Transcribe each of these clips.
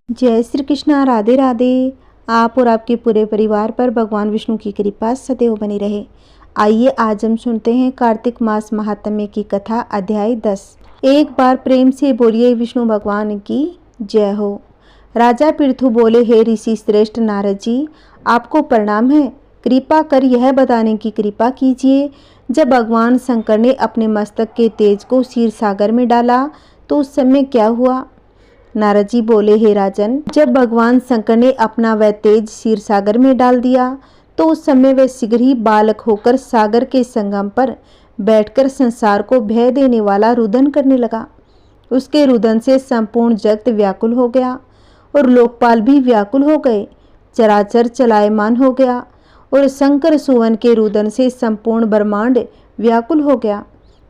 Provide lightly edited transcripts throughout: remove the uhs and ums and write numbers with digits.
जय श्री कृष्णा। राधे राधे। आप और आपके पूरे परिवार पर भगवान विष्णु की कृपा सदैव बनी रहे। आइए आज हम सुनते हैं कार्तिक मास महात्म्य की कथा, अध्याय 10। एक बार प्रेम से बोलिए विष्णु भगवान की जय हो। राजा पृथु बोले, हे ऋषि श्रेष्ठ नारद जी, आपको प्रणाम है। कृपा कर यह बताने की कृपा कीजिए, जब भगवान शंकर ने अपने मस्तक के तेज को क्षीर सागर में डाला तो उस समय क्या हुआ। नारद जी बोले, हे राजन, जब भगवान शंकर ने अपना वह तेज क्षीर सागर में डाल दिया तो उस समय वह शीघ्र ही बालक होकर सागर के संगम पर बैठकर संसार को भय देने वाला रुदन करने लगा। उसके रुदन से संपूर्ण जगत व्याकुल हो गया और लोकपाल भी व्याकुल हो गए। चराचर चलायमान हो गया और शंकर सुवन के रुदन से संपूर्ण ब्रह्मांड व्याकुल हो गया।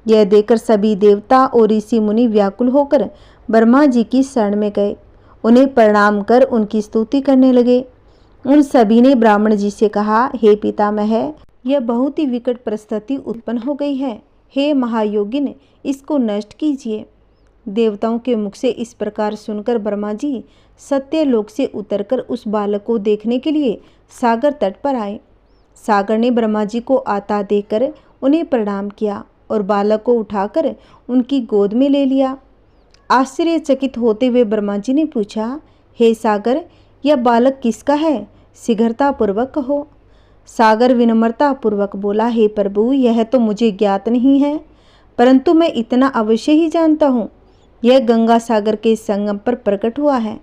यह देखकर सभी देवता और ऋषि मुनि व्याकुल होकर ब्रह्मा जी की शरण में गए। उन्हें प्रणाम कर उनकी स्तुति करने लगे। उन सभी ने ब्राह्मण जी से कहा, हे पितामह, यह बहुत ही विकट परिस्थिति उत्पन्न हो गई है। हे महायोगिन, इसको नष्ट कीजिए। देवताओं के मुख से इस प्रकार सुनकर ब्रह्मा जी सत्यलोक से उतरकर उस बालक को देखने के लिए सागर तट पर आए। सागर ने ब्रह्मा जी को आता देखकर उन्हें प्रणाम किया और बालक को उठाकर उनकी गोद में ले लिया। आश्चर्यचकित होते हुए ब्रह्मा जी ने पूछा, हे सागर, यह बालक किसका है? शीघ्रता पूर्वक कहो। सागर विनम्रता पूर्वक बोला, हे प्रभु, यह तो मुझे ज्ञात नहीं है, परंतु मैं इतना अवश्य ही जानता हूँ, यह गंगा सागर के संगम पर प्रकट हुआ है।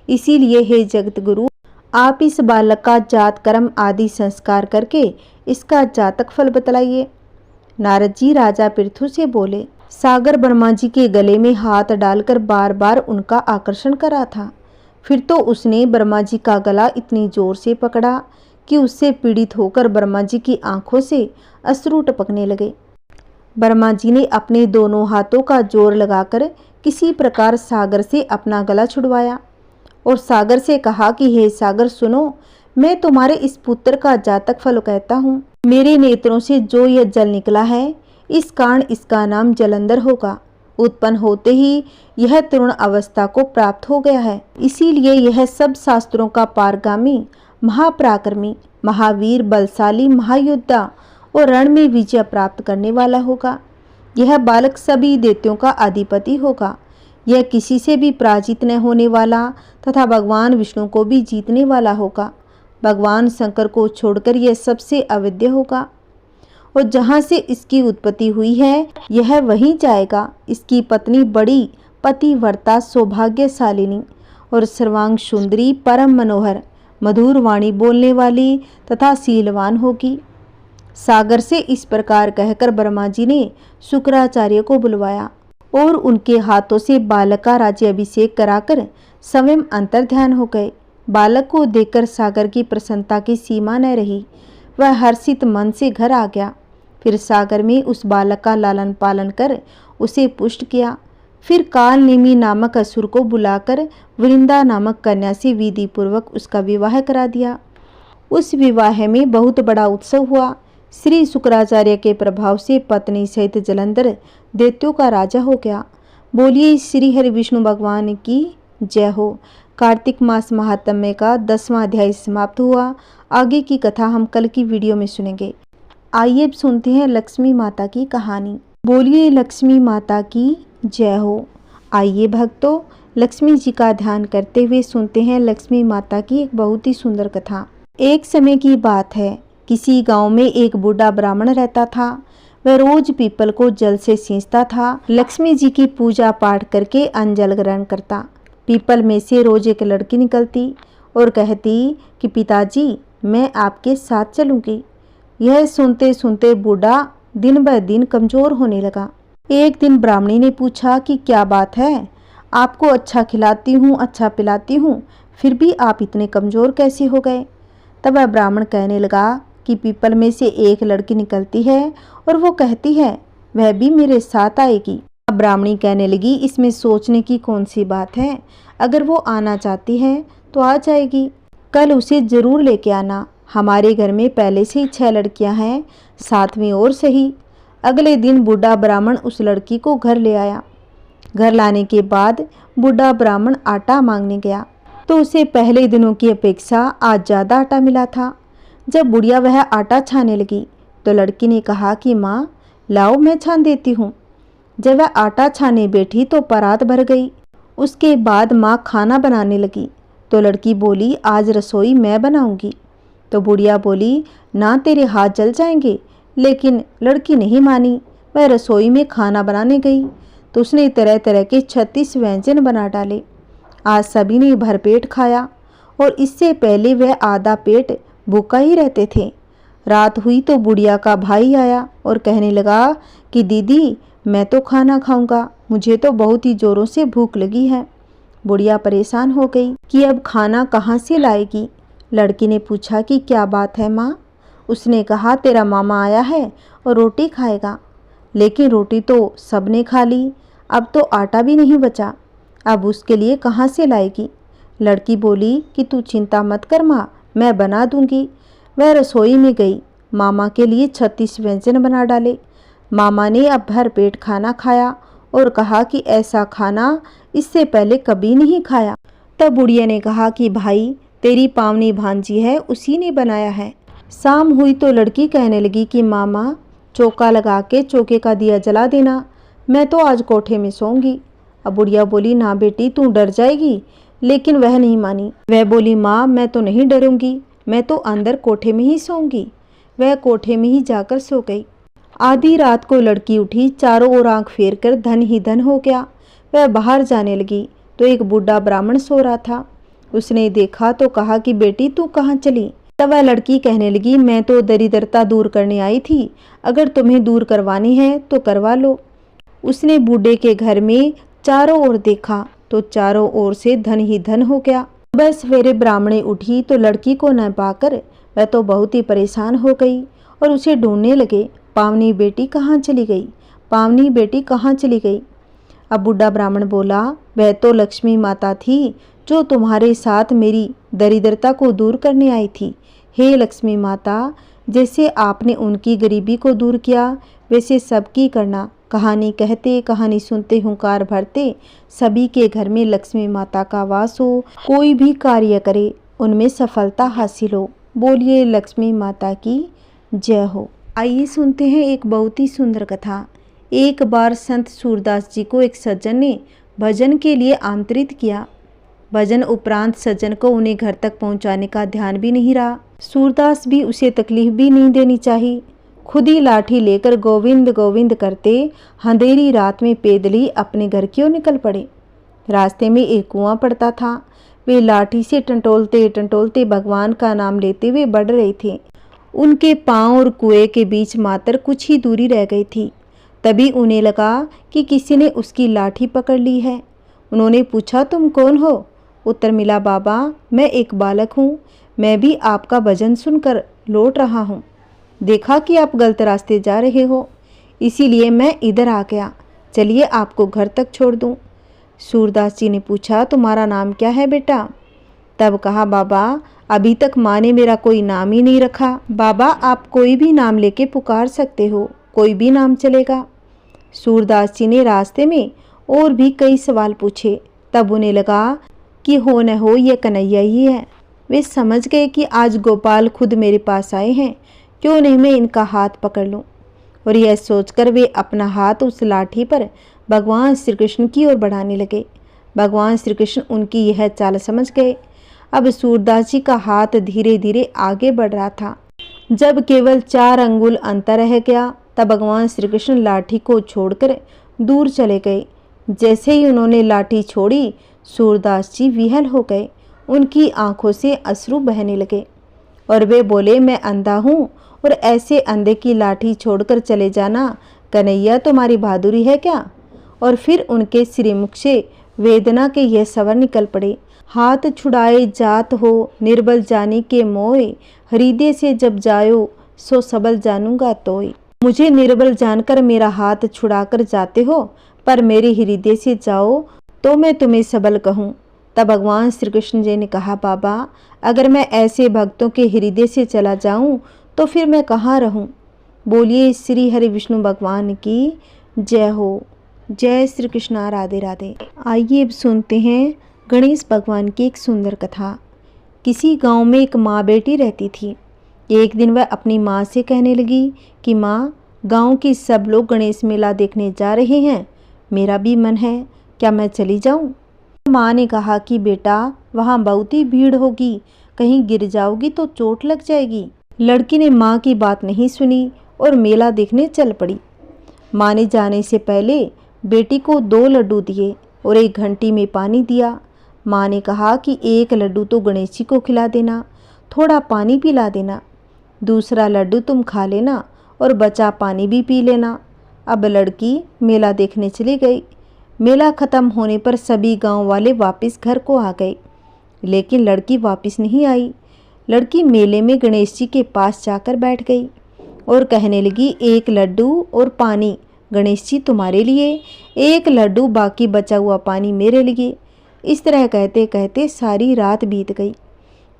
इसीलिए हे जगत गुरु, आप इस बालक का जात कर्म आदि संस्कार करके इसका जातक फल बतलाइए। नारद जी राजा पृथु से बोले। सागर ब्रह्मा जी के गले में हाथ डालकर बार बार उनका आकर्षण कर रहा था। फिर तो उसने ब्रह्मा जी का गला इतनी जोर से पकड़ा कि उससे पीड़ित होकर ब्रह्मा जी की आंखों से अश्रु टपकने लगे। ब्रह्मा जी ने अपने दोनों हाथों का जोर लगाकर किसी प्रकार सागर से अपना गला छुड़वाया और सागर से कहा कि हे सागर, सुनो, मैं तुम्हारे इस पुत्र का जातक फल कहता हूँ। मेरे नेत्रों से जो यह जल निकला है, इस कारण इसका नाम जलंधर होगा। उत्पन्न होते ही यह तरुण अवस्था को प्राप्त हो गया है, इसीलिए यह सब शास्त्रों का पारगामी, महापराक्रमी, महावीर, बलशाली, महायोद्धा और रण में विजय प्राप्त करने वाला होगा। यह बालक सभी दैत्यों का अधिपति होगा। यह किसी से भी पराजित न होने वाला तथा भगवान विष्णु को भी जीतने वाला होगा। भगवान शंकर को छोड़कर यह सबसे अवैध होगा और जहाँ से इसकी उत्पत्ति हुई है यह वहीं जाएगा। इसकी पत्नी बड़ी पतिव्रता, सौभाग्यशालिनी और सर्वांग सुंदरी, परम मनोहर, मधुर वाणी बोलने वाली तथा शीलवान होगी। सागर से इस प्रकार कहकर ब्रह्मा जी ने शुक्राचार्य को बुलवाया और उनके हाथों से बालक का राज्याभिषेक कराकर स्वयं अंतर ध्यान हो गए। बालक को देखकर सागर की प्रसन्नता की सीमा न रही। वह हर्षित मन से घर आ गया। फिर सागर में उस बालक का लालन पालन कर उसे पुष्ट किया। फिर काल नेमी नामक असुर को बुलाकर वृंदा नामक कन्या से विधि पूर्वक उसका विवाह करा दिया। उस विवाह में बहुत बड़ा उत्सव हुआ। श्री शुक्राचार्य के प्रभाव से पत्नी सहित जलंधर दैत्यों का राजा हो गया। बोलिए श्री हरि विष्णु भगवान की जय हो। कार्तिक मास महात्म्य का 10वां अध्याय समाप्त हुआ। आगे की कथा हम कल की वीडियो में सुनेंगे। आइए अब सुनते हैं लक्ष्मी माता की कहानी। बोलिए लक्ष्मी माता की जय हो। आइए भक्तों, लक्ष्मी जी का ध्यान करते हुए सुनते हैं लक्ष्मी माता की एक बहुत ही सुंदर कथा। एक समय की बात है, किसी गांव में एक बूढ़ा ब्राह्मण रहता था। वह रोज पीपल को जल से सींचता था। लक्ष्मी जी की पूजा पाठ करके अन्न जल ग्रहण करता। पीपल में से रोज एक लड़की निकलती और कहती कि पिताजी, मैं आपके साथ चलूंगी। यह सुनते सुनते बूढ़ा दिन ब दिन कमजोर होने लगा। एक दिन ब्राह्मणी ने पूछा कि क्या बात है, आपको अच्छा खिलाती हूँ, अच्छा पिलाती हूँ, फिर भी आप इतने कमजोर कैसे हो गए। तब वह ब्राह्मण कहने लगा कि पीपल में से एक लड़की निकलती है और वो कहती है वह भी मेरे साथ आएगी। अब ब्राह्मणी कहने लगी, इसमें सोचने की कौन सी बात है, अगर वो आना चाहती है तो आ जाएगी, कल उसे जरूर लेके आना। हमारे घर में पहले से ही 6 लड़कियां हैं, 7वीं और सही। अगले दिन बूढ़ा ब्राह्मण उस लड़की को घर ले आया। घर लाने के बाद बूढ़ा ब्राह्मण आटा मांगने गया तो उसे पहले दिनों की अपेक्षा आज ज़्यादा आटा मिला था। जब बुढ़िया वह आटा छाने लगी तो लड़की ने कहा कि माँ लाओ मैं छान देती हूँ। जब वह आटा छाने बैठी तो परात भर गई। उसके बाद माँ खाना बनाने लगी तो लड़की बोली आज रसोई मैं बनाऊंगी। तो बुढ़िया बोली ना तेरे हाथ जल जाएंगे। लेकिन लड़की नहीं मानी। वह रसोई में खाना बनाने गई तो उसने तरह तरह के 36 व्यंजन बना डाले। आज सभी ने भरपेट खाया और इससे पहले वह आधा पेट भूखा ही रहते थे। रात हुई तो बुढ़िया का भाई आया और कहने लगा कि दीदी मैं तो खाना खाऊंगा, मुझे तो बहुत ही जोरों से भूख लगी है। बुढ़िया परेशान हो गई कि अब खाना कहाँ से लाएगी। लड़की ने पूछा कि क्या बात है माँ। उसने कहा तेरा मामा आया है और रोटी खाएगा। लेकिन रोटी तो सबने खा ली, अब तो आटा भी नहीं बचा, अब उसके लिए कहाँ से लाएगी। लड़की बोली कि तू चिंता मत कर माँ, मैं बना दूंगी। वह रसोई में गई, मामा के लिए 36 व्यंजन बना डाले। मामा ने अब भर पेट खाना खाया और कहा कि ऐसा खाना इससे पहले कभी नहीं खाया। तब बुढ़िया ने कहा कि भाई तेरी पावनी भांजी है, उसी ने बनाया है। शाम हुई तो लड़की कहने लगी कि मामा चौका लगा के चौके का दिया जला देना, मैं तो आज कोठे में सोऊंगी। अब बुढ़िया बोली ना बेटी तू डर जाएगी। लेकिन वह नहीं मानी। वह बोली माँ मैं तो नहीं डरूंगी, मैं तो अंदर कोठे में ही सोऊंगी। वह कोठे में ही जाकर सो गई। आधी रात को लड़की उठी, चारों ओर आंख फेर कर धन ही धन हो गया। वह बाहर जाने लगी तो एक बूढ़ा ब्राह्मण सो रहा था। उसने देखा तो कहा कि बेटी तू कहाँ चली। तब वह लड़की कहने लगी मैं तो दरिद्रता दूर करने आई थी, अगर तुम्हें दूर करवानी है तो करवा लो। उसने बूढ़े के घर में चारों ओर देखा तो चारों ओर से धन ही धन हो गया। सुबह सवेरे ब्राह्मणी उठी तो लड़की को न पाकर वह तो बहुत ही परेशान हो गई और उसे ढूंढने लगे, पावनी बेटी कहाँ चली गई, पावनी बेटी कहाँ चली गई। अब बूढ़ा ब्राह्मण बोला वह तो लक्ष्मी माता थी जो तुम्हारे साथ मेरी दरिद्रता को दूर करने आई थी। हे लक्ष्मी माता, जैसे आपने उनकी गरीबी को दूर किया वैसे सबकी करना। कहानी कहते कहानी सुनते हुंकार भरते सभी के घर में लक्ष्मी माता का वास हो, कोई भी कार्य करे उनमें सफलता हासिल हो। बोलिए लक्ष्मी माता की जय हो। आइए सुनते हैं एक बहुत ही सुंदर कथा। एक बार संत सूरदास जी को एक सज्जन ने भजन के लिए आमंत्रित किया। भजन उपरांत सज्जन को उन्हें घर तक पहुंचाने का ध्यान भी नहीं रहा। सूरदास भी उसे तकलीफ भी नहीं देनी चाहिए। खुद ही लाठी लेकर गोविंद गोविंद करते अंधेरी रात में पैदल ही अपने घर की ओर निकल पड़े। रास्ते में एक कुआं पड़ता था। वे लाठी से टंटोलते टंटोलते भगवान का नाम लेते हुए बढ़ रहे थे। उनके पांव और कुएं के बीच मात्र कुछ ही दूरी रह गई थी। तभी उन्हें लगा कि किसी ने उसकी लाठी पकड़ ली है। उन्होंने पूछा तुम कौन हो। उत्तर मिला बाबा मैं एक बालक हूँ, मैं भी आपका भजन सुनकर लौट रहा हूँ। देखा कि आप गलत रास्ते जा रहे हो, इसीलिए मैं इधर आ गया। चलिए आपको घर तक छोड़ दूँ। सूरदास जी ने पूछा तुम्हारा नाम क्या है बेटा। तब कहा बाबा अभी तक माँ ने मेरा कोई नाम ही नहीं रखा। बाबा आप कोई भी नाम लेके पुकार सकते हो, कोई भी नाम चलेगा। सूरदास जी ने रास्ते में और भी कई सवाल पूछे। तब उन्हें लगा कि हो न हो ये कन्हैया ही है। वे समझ गए कि आज गोपाल खुद मेरे पास आए हैं, क्यों नहीं मैं इनका हाथ पकड़ लूं। और यह सोचकर वे अपना हाथ उस लाठी पर भगवान श्री कृष्ण की ओर बढ़ाने लगे। भगवान श्री कृष्ण उनकी यह चाल समझ गए। अब सूरदास जी का हाथ धीरे धीरे आगे बढ़ रहा था। जब केवल 4 अंगुल अंतर रह गया तब भगवान श्री कृष्ण लाठी को छोड़कर दूर चले गए। जैसे ही उन्होंने लाठी छोड़ी सूरदास जी विहल हो गए। उनकी आंखों से अश्रु बहने लगे और वे बोले मैं अंधा हूँ और ऐसे अंधे की लाठी छोड़कर चले जाना कन्हैया तुम्हारी बहादुरी है क्या। और फिर उनके श्रीमुख से वेदना के यह स्वर निकल पड़े, हाथ छुड़ाए जात हो निर्बल जानी के मोए, हृदय से जब जायो सो सबल जानूंगा तोय। मुझे निर्बल जानकर मेरा हाथ छुड़ाकर जाते हो, पर मेरे हृदय से जाओ तो मैं तुम्हें सबल कहूँ। तब भगवान श्री कृष्ण जी ने कहा बाबा अगर मैं ऐसे भक्तों के हृदय से चला जाऊं तो फिर मैं कहाँ रहूं। बोलिए श्री हरि विष्णु भगवान की जय हो। जय श्री कृष्णा। राधे राधे। आइए अब सुनते हैं गणेश भगवान की एक सुंदर कथा। किसी गांव में एक माँ बेटी रहती थी। एक दिन वह अपनी माँ से कहने लगी कि माँ, गांव के सब लोग गणेश मेला देखने जा रहे हैं, मेरा भी मन है, क्या मैं चली जाऊं? माँ ने कहा कि बेटा, वहाँ बहुत ही भीड़ होगी, कहीं गिर जाओगी तो चोट लग जाएगी। लड़की ने माँ की बात नहीं सुनी और मेला देखने चल पड़ी। माँ ने जाने से पहले बेटी को 2 लड्डू दिए और एक घंटी में पानी दिया। माँ ने कहा कि एक लड्डू तो गणेश जी को खिला देना, थोड़ा पानी पिला देना, दूसरा लड्डू तुम खा लेना और बचा पानी भी पी लेना। अब लड़की मेला देखने चली गई। मेला खत्म होने पर सभी गांव वाले वापस घर को आ गए, लेकिन लड़की वापस नहीं आई। लड़की मेले में गणेश जी के पास जाकर बैठ गई और कहने लगी, एक लड्डू और पानी गणेश जी तुम्हारे लिए, एक लड्डू बाकी बचा हुआ पानी मेरे लिए। इस तरह कहते कहते सारी रात बीत गई।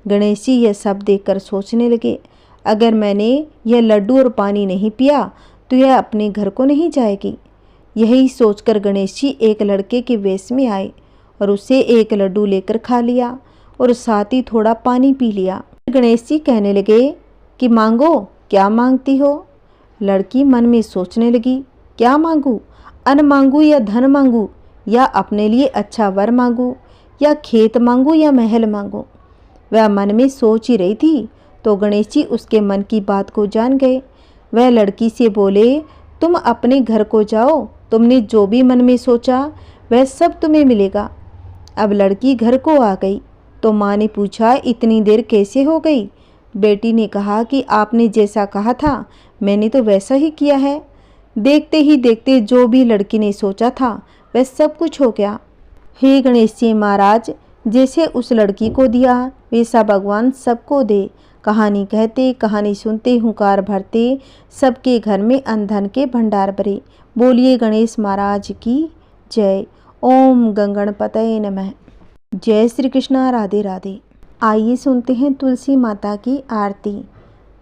गणेश जी यह सब देखकर सोचने लगे, अगर मैंने यह लड्डू और पानी नहीं पिया तो यह अपने घर को नहीं जाएगी। यही सोचकर गणेश जी एक लड़के के वेश में आए और उसे एक लड्डू लेकर खा लिया और साथ ही थोड़ा पानी पी लिया। गणेश जी कहने लगे कि मांगो, क्या मांगती हो? लड़की मन में सोचने लगी, क्या मांगू? अन्न मांगू या धन मांगू, या अपने लिए अच्छा वर मांगू, या खेत मांगू या महल मांगू? वह मन में सोच ही रही थी तो गणेश जी उसके मन की बात को जान गए। वह लड़की से बोले, तुम अपने घर को जाओ, तुमने जो भी मन में सोचा वह सब तुम्हें मिलेगा। अब लड़की घर को आ गई तो माँ ने पूछा, इतनी देर कैसे हो गई? बेटी ने कहा कि आपने जैसा कहा था मैंने तो वैसा ही किया है। देखते ही देखते जो भी लड़की ने सोचा था वह सब कुछ हो गया। हे गणेश जी महाराज, जैसे उस लड़की को दिया वैसा भगवान सबको दे। कहानी कहते, कहानी सुनते, हुंकार भरते, सबके घर में अन्न धन के भंडार भरे। बोलिए गणेश महाराज की जय। ओम गंगणपतये नमः। जय श्री कृष्णा। राधे राधे। आइए सुनते हैं तुलसी माता की आरती।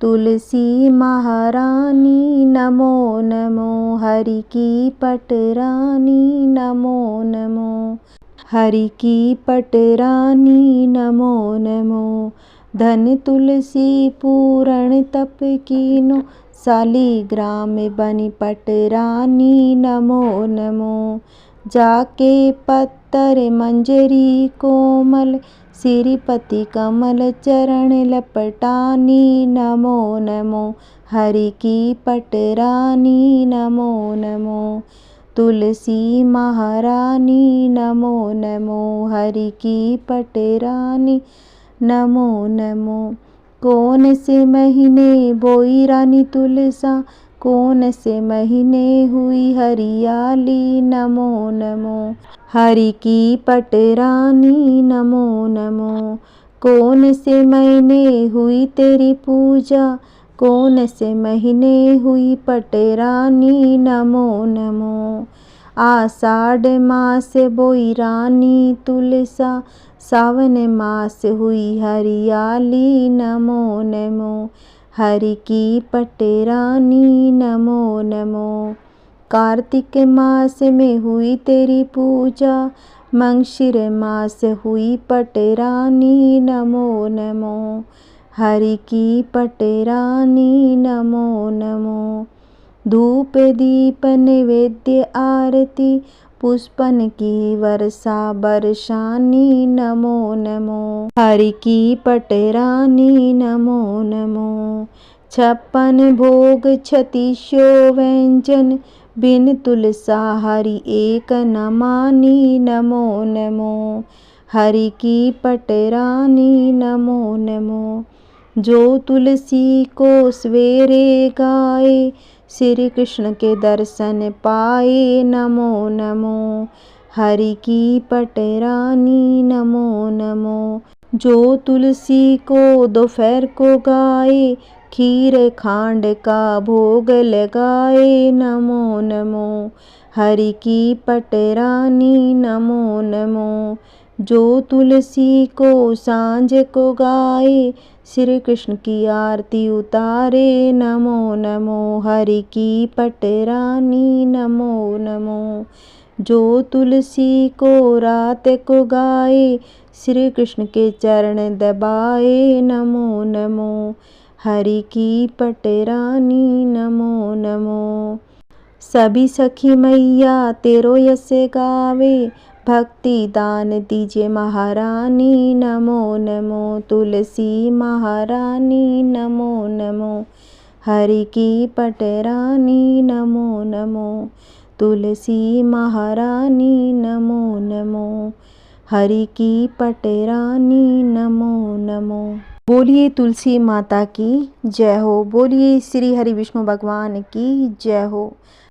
तुलसी महारानी नमो नमो, हरि की पटरानी नमो नमो, हरि की पटरानी नमो नमो। धन तुलसी पूरण तप कीनो, शालिग्राम बनी पटरानी नमो नमो। जाके पत्तर मंजरी कोमल, श्रीपति कमल चरण लपटानी नमो नमो, हरि की पटरानी नमो नमो। तुलसी महारानी नमो नमो, हरि की पटरानी नमो नमो। कौन से महीने बोई रानी तुलसा, कौन से महीने हुई हरियाली नमो नमो, हरि की पटरानी नमो नमो। कौन से महीने हुई तेरी पूजा, कौन से महीने हुई पटरानी नमो नमो। आषाढ़ मास बोई रानी तुलसा, सावन मास हुई हरियाली नमो नमो, हरि की पटरानी नमो नमो। कार्तिक मास में हुई तेरी पूजा, मंगशिर मास हुई पटरानी नमो नमो, हरि की पटरानी नमो नमो। धूप दीप नैवेद्य आरती, पुष्पन की वर्षा बरसानी नमो नमो, हरि की पटरानी नमो नमो। 56 भोग 36 व्यंजन, बिन तुलसा हरि एक न मानी नमो नमो, हरि की पटरानी नमो नमो। जो तुलसी को सवेरे गाए, श्री कृष्ण के दर्शन पाए नमो नमो, हरि की पटरानी नमो नमो। जो तुलसी को दोपहर को गाए, खीर खांड का भोग लगाए नमो नमो, हरि की पटरानी नमो नमो। जो तुलसी को सांझ को गाए, श्री कृष्ण की आरती उतारे नमो नमो, हरि की पटरानी नमो नमो। जो तुलसी को रात को गाए, श्री कृष्ण के चरण दबाए। नमो नमो हरि की पटरानी, नमो नमो। सभी सखी मैया तेरो यश गावे, भक्ति दान दीजिए महारानी। नमो नमो तुलसी महारानी, नमो नमो हरि की पटरानी। नमो नमो तुलसी महारानी, नमो नमो हरि की पटरानी। नमो नमो। बोलिए तुलसी माता की जय हो। बोलिए श्री हरि विष्णु भगवान की जय हो।